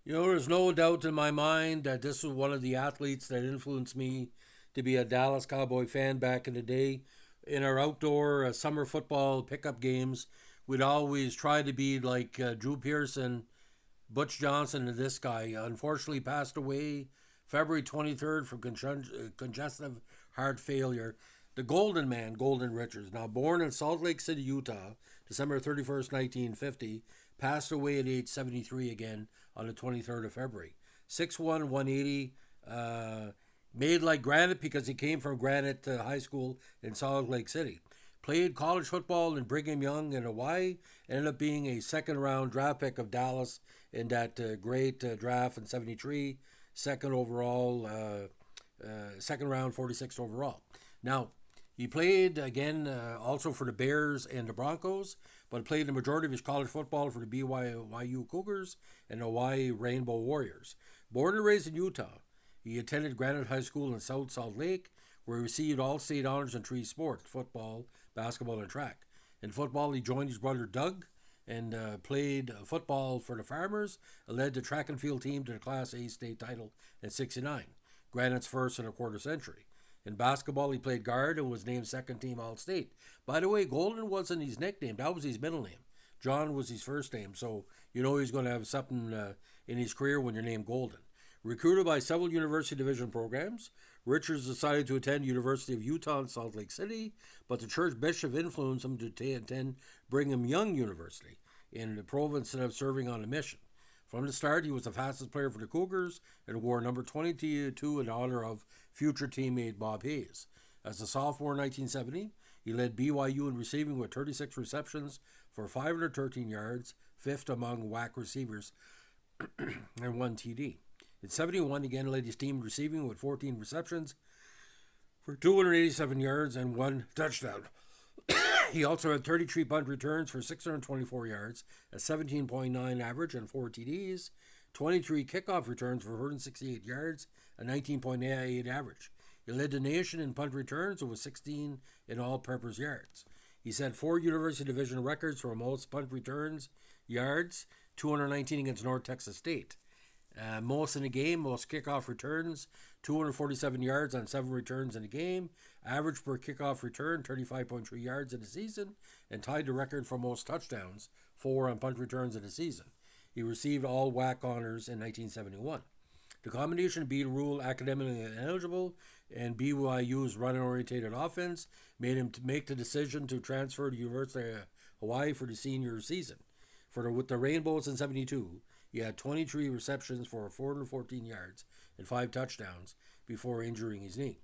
There's no doubt in my mind that this was one of the athletes that influenced me to be a Dallas Cowboy fan back in the day. In our outdoor summer football pickup games, we'd always try to be like Drew Pearson, Butch Johnson, and this guy. Unfortunately, passed away February 23rd from congestive heart failure. The Golden Man, Golden Richards, now born in Salt Lake City, Utah, December 31st, 1950, passed away at age 73 again on the 23rd of February. 6'1", 180, made like Granite because he came from Granite High School in Salt Lake City. Played college football in Brigham Young in Hawaii. Ended up being a second round draft pick of Dallas in that great draft in '73. Second overall, second round, 46th overall. Now, he played again also for the Bears and the Broncos, but played the majority of his college football for the BYU Cougars and Hawaii Rainbow Warriors. Born and raised in Utah, he attended Granite High School in South Salt Lake, where he received all state honors in three sports: football, basketball, and track. In football, he joined his brother Doug and played football for the Farmers, and led the track and field team to the Class A state title in '69, Granite's first in a quarter century. In basketball, he played guard and was named second team All State. By the way, Golden wasn't his nickname, that was his middle name. John was his first name, so you know he's going to have something in his career when you're named Golden. Recruited by several university division programs, Richards decided to attend University of Utah in Salt Lake City, but the church bishop influenced him to attend Brigham Young University in the province instead of serving on a mission. From the start, he was the fastest player for the Cougars and wore number 22 in honor of future teammate Bob Hayes. As a sophomore in 1970, he led BYU in receiving with 36 receptions for 513 yards, fifth among WAC receivers, and one TD. In '71, again led his team receiving with 14 receptions for 287 yards and one touchdown. He also had 33 punt returns for 624 yards, a 17.9 average, and 4 TDs, 23 kickoff returns for 168 yards, a 19.8 average. He led the nation in punt returns and was 16 in all-purpose yards. He set 4 University Division records for most punt returns yards, 219 against North Texas State. Most in the game, most kickoff returns, 247 yards on 7 returns in the game. Average per kickoff return, 35.3 yards in the season, and tied the record for most touchdowns, 4 on punt returns in the season. He received all WAC honors in 1971. The combination of being ruled academically ineligible and BYU's run-oriented offense made him make the decision to transfer to University of Hawaii for the senior season. With the Rainbows in '72, he had 23 receptions for 414 yards and 5 touchdowns before injuring his knee.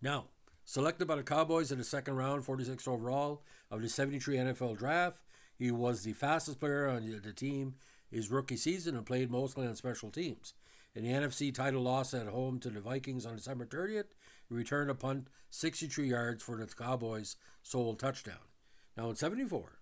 Now, selected by the Cowboys in the second round, 46th overall of the '73 NFL draft, he was the fastest player on the team his rookie season and played mostly on special teams. In the NFC title loss at home to the Vikings on December 30th, he returned a punt 63 yards for the Cowboys' sole touchdown. Now in '74,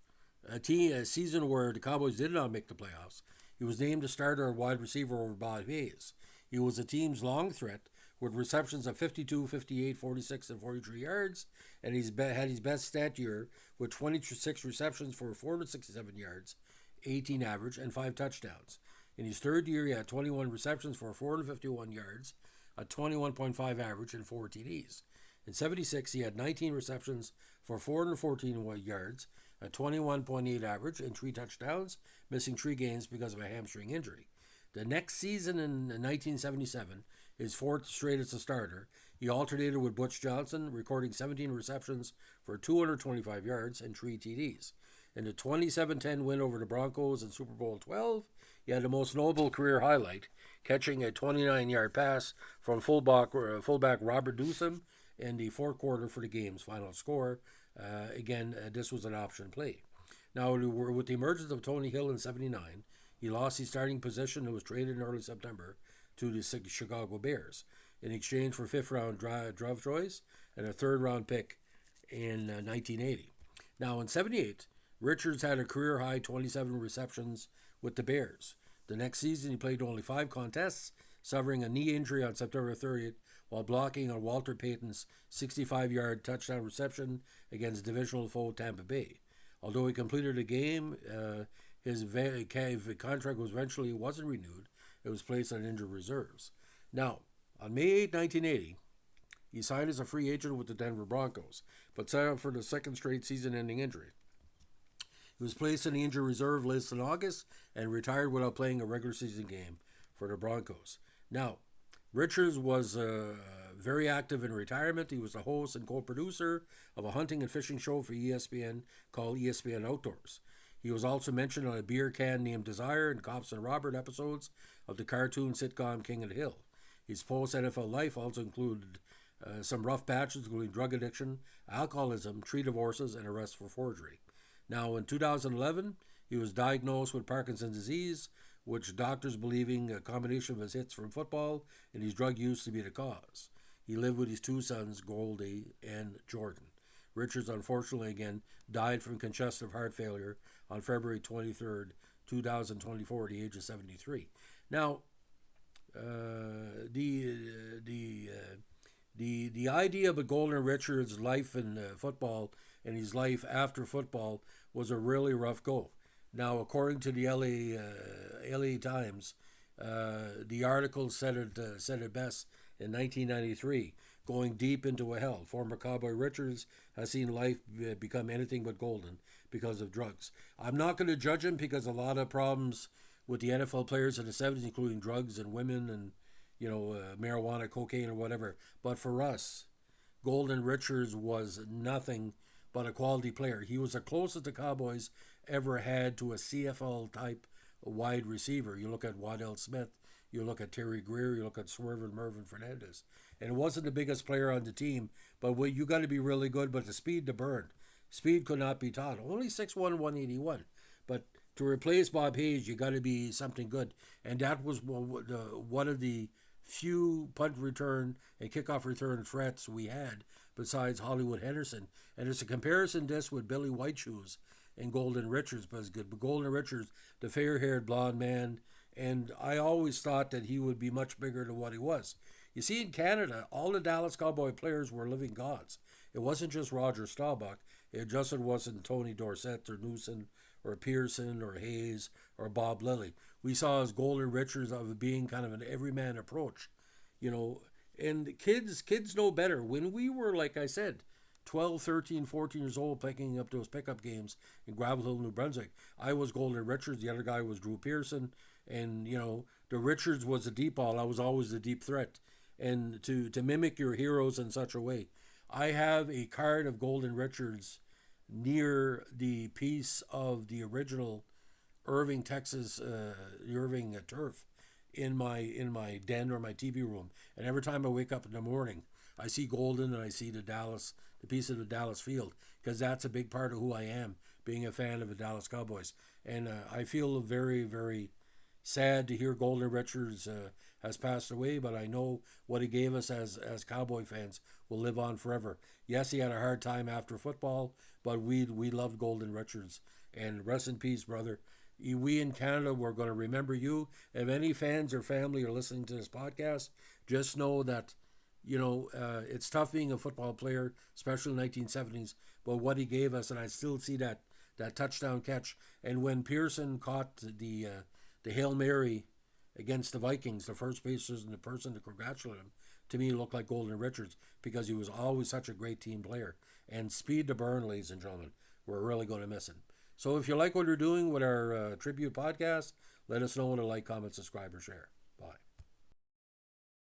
a season where the Cowboys did not make the playoffs, he was named a starter or wide receiver over Bob Hayes. He was the team's long threat with receptions of 52, 58, 46, and 43 yards, and he's had his best stat year with 26 receptions for 467 yards, 18 average, and 5 touchdowns. In his third year, he had 21 receptions for 451 yards, a 21.5 average, and 4 TDs. In '76, he had 19 receptions for 414 yards, a 21.8 average, and 3 touchdowns, missing 3 games because of a hamstring injury. The next season in 1977, his fourth straight as a starter, he alternated with Butch Johnson, recording 17 receptions for 225 yards and 3 TDs. In the 27-10 win over the Broncos in Super Bowl XII, he had the most notable career highlight, catching a 29-yard pass from fullback Robert Newsom in the fourth quarter for the game's final score. This was an option play. Now, with the emergence of Tony Hill in '79, he lost his starting position and was traded in early September to the Chicago Bears in exchange for 5th-round draft choice and a 3rd-round pick in 1980. Now, in '78, Richards had a career-high 27 receptions with the Bears. The next season, he played only 5 contests, suffering a knee injury on September 30th while blocking on Walter Payton's 65-yard touchdown reception against divisional foe Tampa Bay. Although he completed a game, His contract was eventually wasn't renewed. It was placed on injured reserves. Now, on May 8, 1980, he signed as a free agent with the Denver Broncos, but signed up for the second straight season-ending injury. He was placed in the injured reserve list in August and retired without playing a regular season game for the Broncos. Now, Richards was very active in retirement. He was the host and co-producer of a hunting and fishing show for ESPN called ESPN Outdoors. He was also mentioned on a beer can named Desire and Cops and Robert episodes of the cartoon sitcom King of the Hill. His post-NFL life also included some rough patches, including drug addiction, alcoholism, 3 divorces, and arrest for forgery. Now, in 2011, he was diagnosed with Parkinson's disease, which doctors believing a combination of his hits from football and his drug use to be the cause. He lived with his 2 sons, Goldie and Jordan. Richards, unfortunately, again, died from congestive heart failure on February 23rd, 2024, at the age of 73. Now, the idea of a Golden Richards' life in football and his life after football was a really rough go. Now, according to the LA Times, the article said it best in 1993. Going deep into a hell, former Cowboy Richards has seen life become anything but golden because of drugs. I'm not going to judge him because a lot of problems with the NFL players in the 70s, including drugs and women and marijuana, cocaine, or whatever. But for us, Golden Richards was nothing but a quality player. He was the closest the Cowboys ever had to a CFL type wide receiver. You look at Waddell Smith, you look at Terry Greer, you look at Swerve Mervyn Fernandez. And it wasn't the biggest player on the team, but you got to be really good, but the speed to burn. Speed could not be taught. Only 6'1", 181. But to replace Bob Hayes, you got to be something good. And that was one of the few punt return and kickoff return threats we had besides Hollywood Henderson. And it's a comparison this with Billy Whiteshoes and Golden Richards, but Golden Richards, the fair-haired blonde man, and I always thought that he would be much bigger than what he was. You see, in Canada, all the Dallas Cowboy players were living gods. It wasn't just Roger Staubach. It just wasn't Tony Dorsett or Newson or Pearson or Hayes or Bob Lilly. We saw as Golden Richards of being kind of an everyman approach, and kids know better. When we were, like I said, 12, 13, 14 years old, picking up those pickup games in Gravel Hill, New Brunswick, I was Golden Richards. The other guy was Drew Pearson. And, the Richards was a deep ball. I was always the deep threat. And to mimic your heroes in such a way. I have a card of Golden Richards near the piece of the original Irving, Texas, Irving turf in my den or my TV room. And every time I wake up in the morning, I see Golden and I see the piece of the Dallas field, because that's a big part of who I am, being a fan of the Dallas Cowboys. And I feel very, very sad to hear Golden Richards has passed away, but I know what he gave us as Cowboy fans will live on forever. Yes, he had a hard time after football, but we loved Golden Richards. And rest in peace, brother. We in Canada, we're going to remember you. If any fans or family are listening to this podcast, just know that, it's tough being a football player, especially in the 1970s, but what he gave us, and I still see that touchdown catch. And when Pearson caught the Hail Mary against the Vikings, the first baseman and the person to congratulate him, to me looked like Golden Richards, because he was always such a great team player. And speed to burn, ladies and gentlemen. We're really going to miss him. So if you like what we're doing with our tribute podcast, let us know with a like, comment, subscribe, or share. Bye.